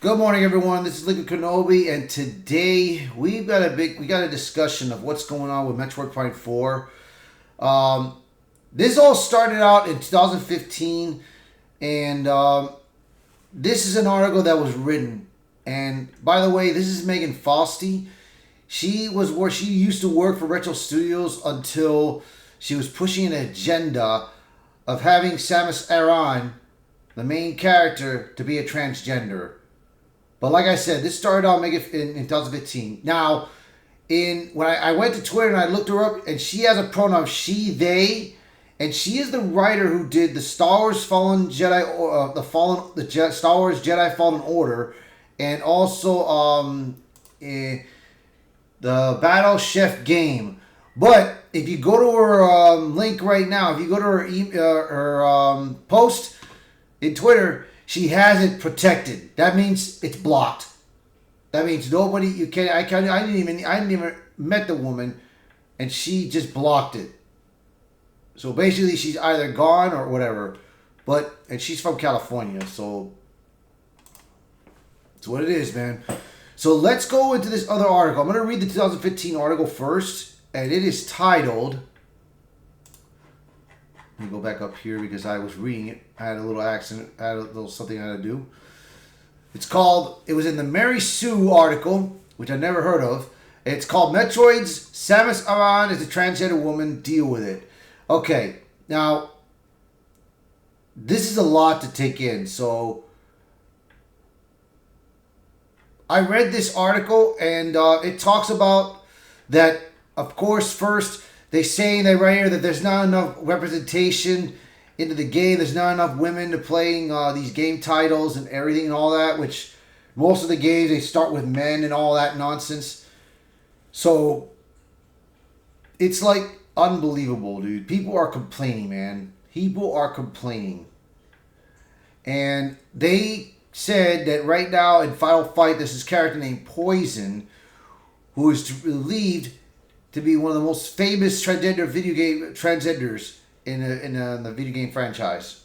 Good morning, everyone. This is Liquid Kenobi, and today we got a discussion of what's going on with Metroid Prime 4. This all started out in 2015, and this is an article that was written. And by the way, this is Megan Fosty. She used to work for Retro Studios until she was pushing an agenda of having Samus Aran, the main character, to be a transgender. But like I said, this started out in 2015. Now, when I went to Twitter and I looked her up, and she has a pronoun she, they, and she is the writer who did the Star Wars Fallen Jedi, Star Wars Jedi Fallen Order, and also the Battle Chef game. But if you go to her link right now, if you go to her post in Twitter, she has it protected. That means it's blocked. That means nobody, you can't, I didn't even met the woman, and she just blocked it. So basically she's either gone or whatever. And she's from California, so it's what it is, man. So let's go into this other article. I'm going to read the 2015 article first, and it is titled, let me go back up here because I was reading it. I had a little accident. I had a little something I had to do. It was in the Mary Sue article, which I never heard of. It's called Metroid's Samus Aran is a Transgender Woman. Deal with it. Okay, now, this is a lot to take in. So, I read this article, and it talks about that, of course, first, they say that right here that there's not enough representation into the game. There's not enough women to playing these game titles and everything and all that, which most of the games, they start with men and all that nonsense. So, it's like unbelievable, dude. People are complaining, man. People are complaining. And they said that right now in Final Fight, there's this character named Poison, who is believed to be one of the most famous transgenders in the video game franchise.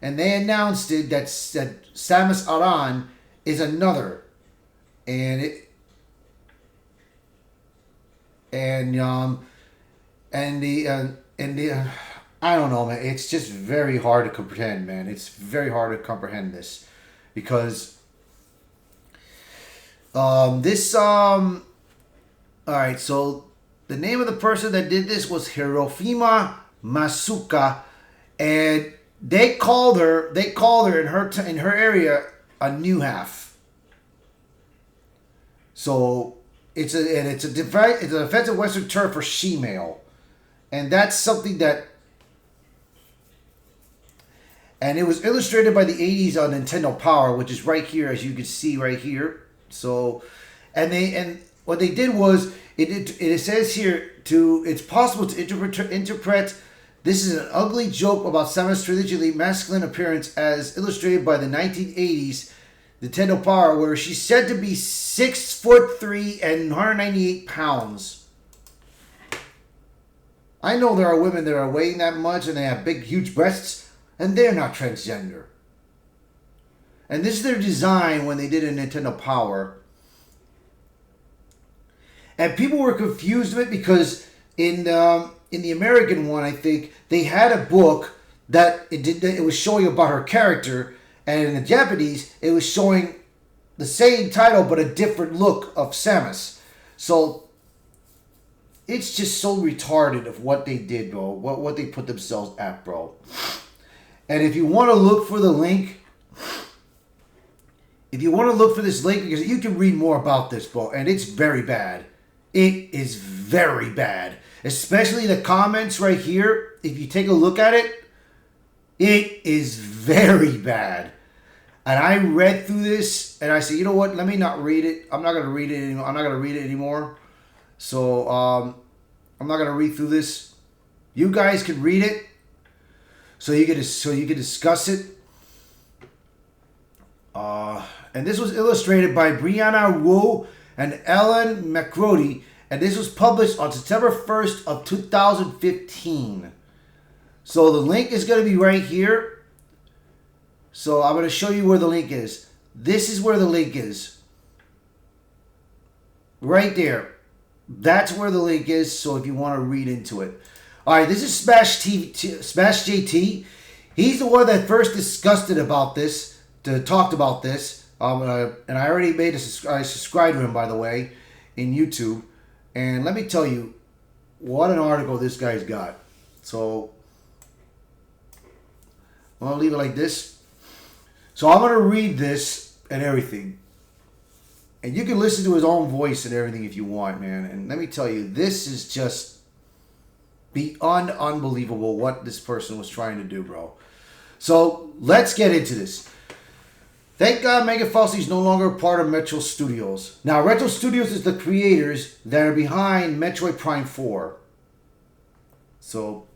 And they announced it that Samus Aran is another. I don't know, man. It's just very hard to comprehend, man. It's very hard to comprehend this because alright, so the name of the person that did this was Hirofima Masuka, and they called her in her area a new half. So it's an offensive Western term for she-male, and that's something that. And it was illustrated by the 80s on Nintendo Power, which is right here, as you can see right here. So, and what they did was it says here it's possible to interpret this is an ugly joke about Samus' traditionally masculine appearance as illustrated by the 1980s Nintendo Power, where she's said to be 6'3" and 198 pounds. I know there are women that are weighing that much and they have big, huge breasts, and they're not transgender. And this is their design when they did a Nintendo Power. And people were confused with it because in the American one, I think, they had a book that it was showing about her character, and in the Japanese, it was showing the same title but a different look of Samus. So it's just so retarded of what they did, bro. What they put themselves at, bro. And if you want to look for the link, because you can read more about this, bro, and it's very bad. It is very bad. Especially the comments right here. If you take a look at it, it is very bad. And I read through this, and I said, you know what? Let me not read it. I'm not going to read it anymore. I'm not going to read it anymore. So, I'm not going to read through this. You guys can read it. So you can discuss it. And this was illustrated by Brianna Wu and Ellen McCrody, and this was published on September 1st of 2015. So the link is going to be right here. So I'm going to show you where the link is. This is where the link is. Right there. That's where the link is, so if you want to read into it. Alright, this is Smash JT. He's the one that first discussed it about this, talked about this. And I already I subscribed to him, by the way, in YouTube. And let me tell you, what an article this guy's got. So, I'm going to leave it like this. So I'm going to read this and everything. And you can listen to his own voice and everything if you want, man. And let me tell you, this is just beyond unbelievable what this person was trying to do, bro. So let's get into this. Thank God Megan Fossey is no longer part of Retro Studios. Now, Retro Studios is the creators that are behind Metroid Prime 4. So,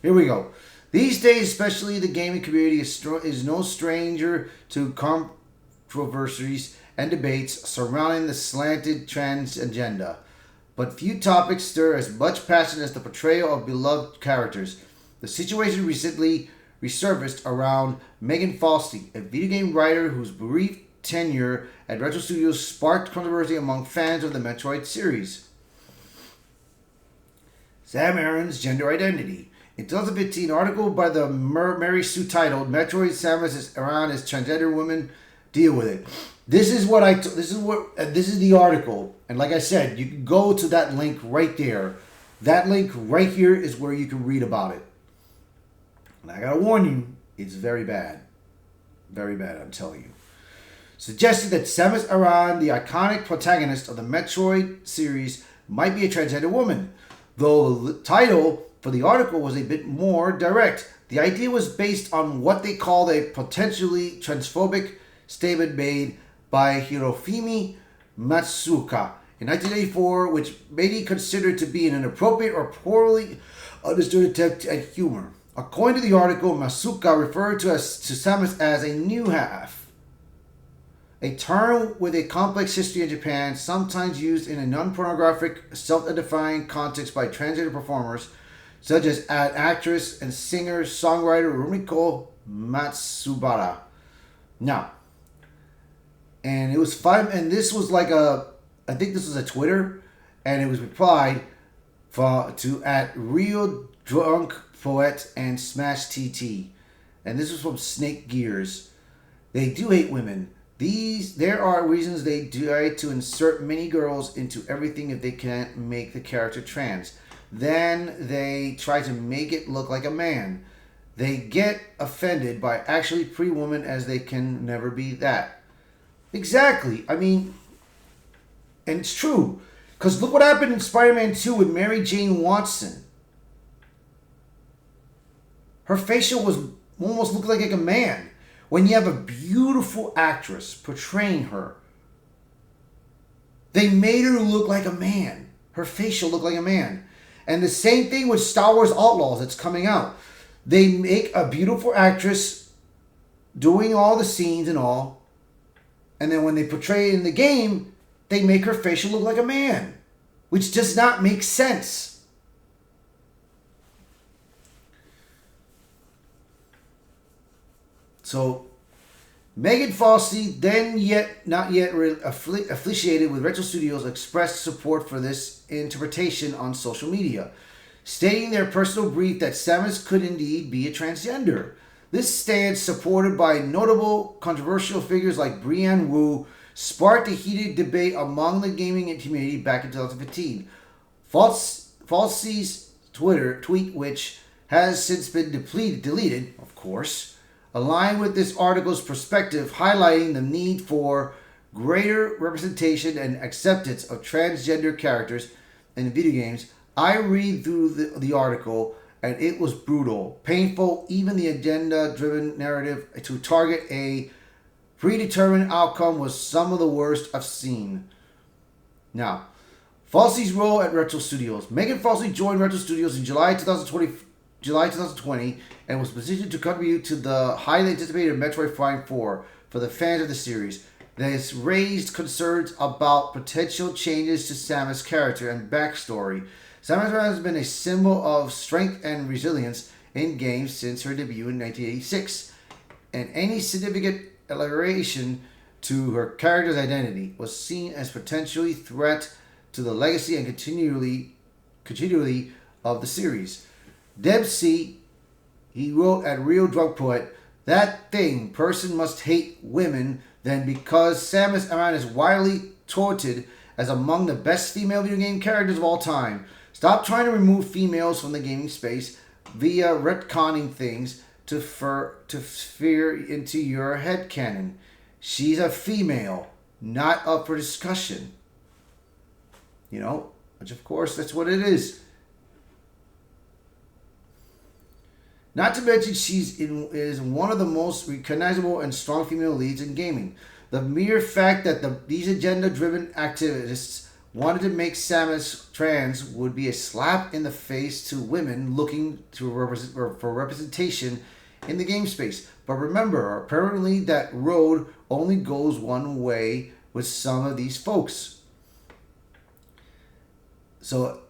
here we go. These days, especially the gaming community is no stranger to controversies and debates surrounding the slanted trans agenda. But few topics stir as much passion as the portrayal of beloved characters. The situation recently resurfaced around Megan Fossey, a video game writer whose brief tenure at Retro Studios sparked controversy among fans of the Metroid series. Sam Aaron's gender identity. In 2015, an article by the Mary Sue titled "Metroid: Samus Aran is Transgender Women Deal with It." This is the article, and like I said, you can go to that link right there. That link right here is where you can read about it. And I gotta warn you, it's very bad. Very bad, I'm telling you. Suggested that Samus Aran, the iconic protagonist of the Metroid series, might be a transgender woman, though the title for the article was a bit more direct. The idea was based on what they called a potentially transphobic statement made by Hirofumi Matsuka in 1984, which may be considered to be an inappropriate or poorly understood attempt at humor. According to the article, Masuka referred to Samus as a new half, a term with a complex history in Japan, sometimes used in a non-pornographic, self-identifying context by transgender performers, such as actress and singer-songwriter Rumiko Matsubara. Now, and it was fun, and this was like I think this was a Twitter, and it was replied to at Real Drunk Poet and Smash TT. And this was from Snake Gears. They do hate women. There are reasons they try to insert many girls into everything if they can't make the character trans. Then they try to make it look like a man. They get offended by actually pre-woman as they can never be that. Exactly. I mean, and it's true. Because look what happened in Spider-Man 2 with Mary Jane Watson. Her facial was almost looked like a man. When you have a beautiful actress portraying her, they made her look like a man. Her facial looked like a man. And the same thing with Star Wars Outlaws that's coming out. They make a beautiful actress doing all the scenes and all. And then when they portray it in the game, they make her facial look like a man. Which does not make sense. So, Megan Fossey, then not yet affiliated with Retro Studios, expressed support for this interpretation on social media, stating their personal brief that Samus could indeed be a transgender. This stance, supported by notable controversial figures like Brianne Wu, sparked a heated debate among the gaming community back in 2015. Fossey's Twitter tweet, which has since been deleted, of course, aligned with this article's perspective, highlighting the need for greater representation and acceptance of transgender characters in video games. I read through the article, and it was brutal, painful. Even the agenda-driven narrative to target a predetermined outcome was some of the worst I've seen. Now, Fossey's role at Retro Studios. Megan Fossey joined Retro Studios in July 2020 and was positioned to contribute to the highly anticipated Metroid Prime 4 for the fans of the series. This raised concerns about potential changes to Samus' character and backstory. Samus has been a symbol of strength and resilience in games since her debut in 1986, and any significant elaboration to her character's identity was seen as potentially threat to the legacy and continuity of the series. Dempsey, he wrote at Real Drug Poet, that thing, person must hate women, then because Samus Aran is widely touted as among the best female video game characters of all time. Stop trying to remove females from the gaming space via retconning things to sphere into your headcanon. She's a female, not up for discussion. You know, which of course that's what it is. Not to mention is one of the most recognizable and strong female leads in gaming. The mere fact that these agenda-driven activists wanted to make Samus trans would be a slap in the face to women looking for representation in the game space. But remember, apparently that road only goes one way with some of these folks. So,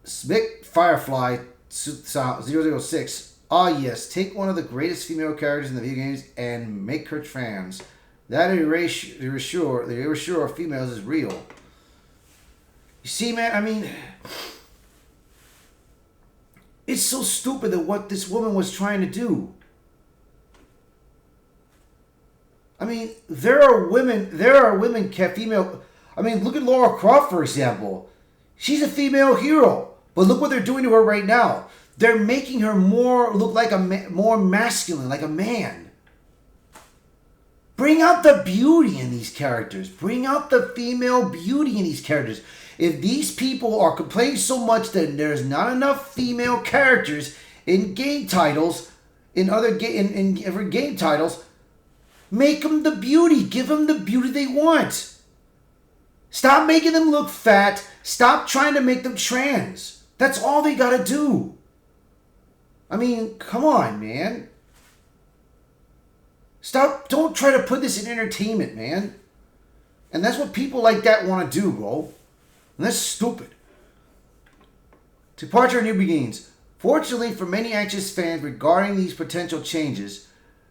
Smick Firefly 006, yes, take one of the greatest female characters in the video games and make her trans. That erasure of females is real. You see, man, I mean, it's so stupid that what this woman was trying to do. I mean, there are women, female. I mean, look at Lara Croft, for example. She's a female hero, but look what they're doing to her right now. They're making her look like more masculine, like a man. Bring out the beauty in these characters. Bring out the female beauty in these characters. If these people are complaining so much that there's not enough female characters in game titles, in every game titles, make them the beauty. Give them the beauty they want. Stop making them look fat. Stop trying to make them trans. That's all they gotta do. I mean, come on, man. Stop. Don't try to put this in entertainment, man. And that's what people like that want to do, bro. And that's stupid. Departure and new beginnings. Fortunately for many anxious fans regarding these potential changes,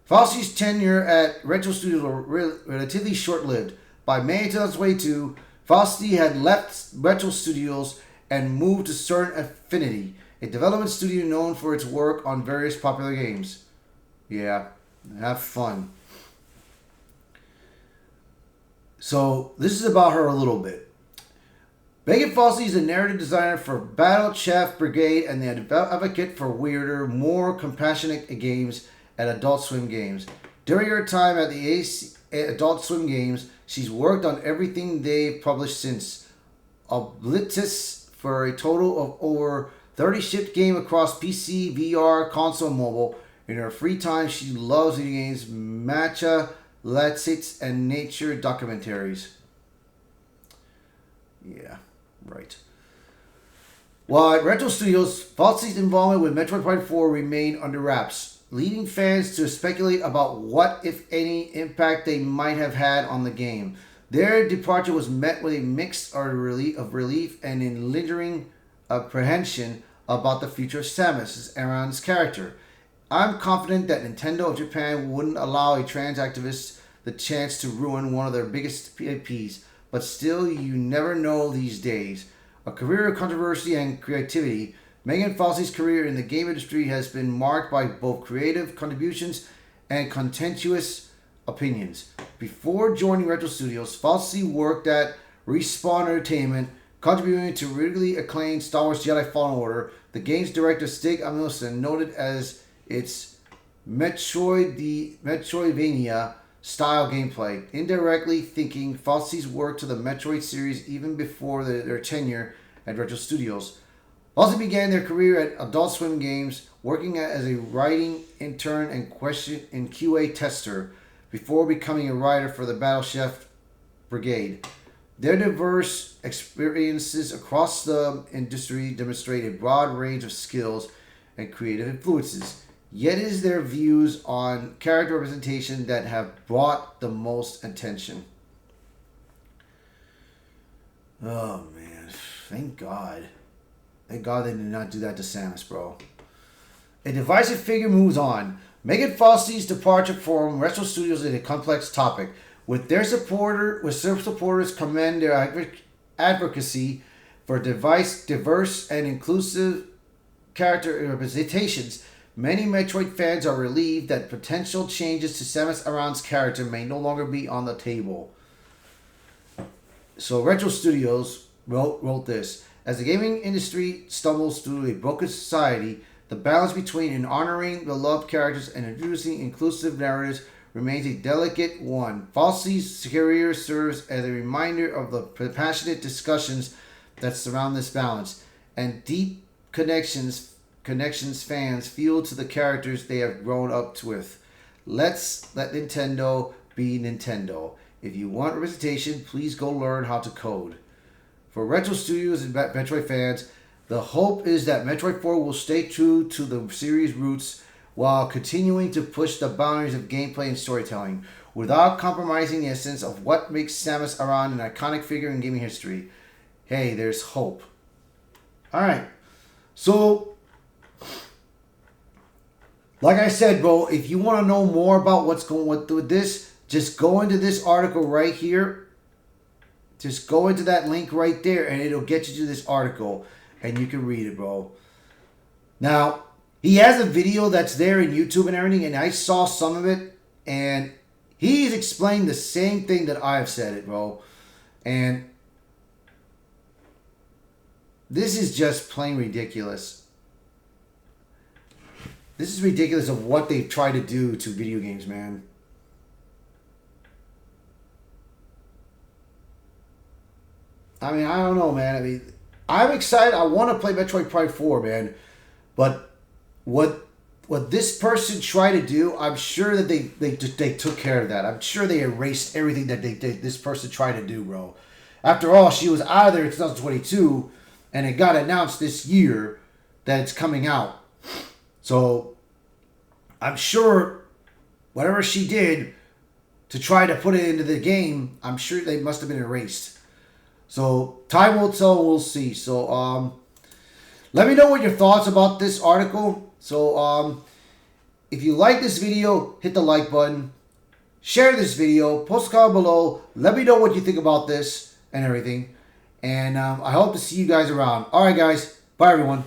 Fauci's tenure at Retro Studios was relatively short-lived. By May 2022, Fauci had left Retro Studios and moved to Certain Affinity, a development studio known for its work on various popular games. Yeah, have fun. So, this is about her a little bit. Megan Fauci is a narrative designer for Battle Chef Brigade and the advocate for weirder, more compassionate games at Adult Swim Games. During her time at the Adult Swim Games, she's worked on everything they've published since Oblitus for a total of over 30 shipped games across PC, VR, console, and mobile. In her free time, she loves video games, matcha, lattes, and nature documentaries. Yeah, right. While at Retro Studios, Fauci's involvement with Metroid Prime 4 remained under wraps, leading fans to speculate about what, if any, impact they might have had on the game. Their departure was met with a mix of relief and in lingering apprehension about the future of Samus Aran's character. I'm confident that Nintendo of Japan wouldn't allow a trans activist the chance to ruin one of their biggest IPs, but still, you never know these days. A career of controversy and creativity, Megan Fauci's career in the game industry has been marked by both creative contributions and contentious opinions. Before joining Retro Studios, Fauci worked at Respawn Entertainment, contributing to critically acclaimed Star Wars Jedi Fallen Order. The game's director Stig Asmussen noted as its Metroidvania style gameplay, indirectly thinking Fauci's work to the Metroid series even before their tenure at Retro Studios. Fauci began their career at Adult Swim Games, working as a writing intern and QA tester before becoming a writer for the Battle Chef Brigade. Their diverse experiences across the industry demonstrate a broad range of skills and creative influences. Yet it is their views on character representation that have brought the most attention. Oh man, thank God. Thank God they did not do that to Samus, bro. A divisive figure moves on. Megan Foster's departure from Retro Studios is a complex topic. With some supporters commend their advocacy for diverse and inclusive character representations, many Metroid fans are relieved that potential changes to Samus Aran's character may no longer be on the table. So Retro Studios wrote this. As the gaming industry stumbles through a broken society, the balance between honoring beloved characters and introducing inclusive narratives remains a delicate one. Falsi's career serves as a reminder of the passionate discussions that surround this balance and deep connections fans feel to the characters they have grown up with. Let's let Nintendo be Nintendo. If you want representation, please go learn how to code. For Retro Studios and Metroid fans, the hope is that Metroid 4 will stay true to the series' roots while continuing to push the boundaries of gameplay and storytelling, without compromising the essence of what makes Samus Aran an iconic figure in gaming history. Hey, there's hope. Alright, so, like I said, bro, if you want to know more about what's going on with this, just go into this article right here. Just go into that link right there, and it'll get you to this article, and you can read it, bro. Now, he has a video that's there in YouTube and everything, and I saw some of it, and he's explained the same thing that I've said it, bro. And this is just plain ridiculous. This is ridiculous of what they've tried to do to video games, man. I mean, I don't know, man. I mean, I'm excited. I want to play Metroid Prime 4, man. But what this person tried to do, I'm sure that they took care of that. I'm sure they erased everything that this person tried to do, bro. After all, she was out of there in 2022, and it got announced this year that it's coming out. So I'm sure whatever she did to try to put it into the game, I'm sure they must have been erased. So time will tell, we'll see. So let me know what your thoughts about this article. So if you like this video, hit the like button. Share this video. Post a comment below. Let me know what you think about this and everything. And I hope to see you guys around. Alright guys. Bye everyone.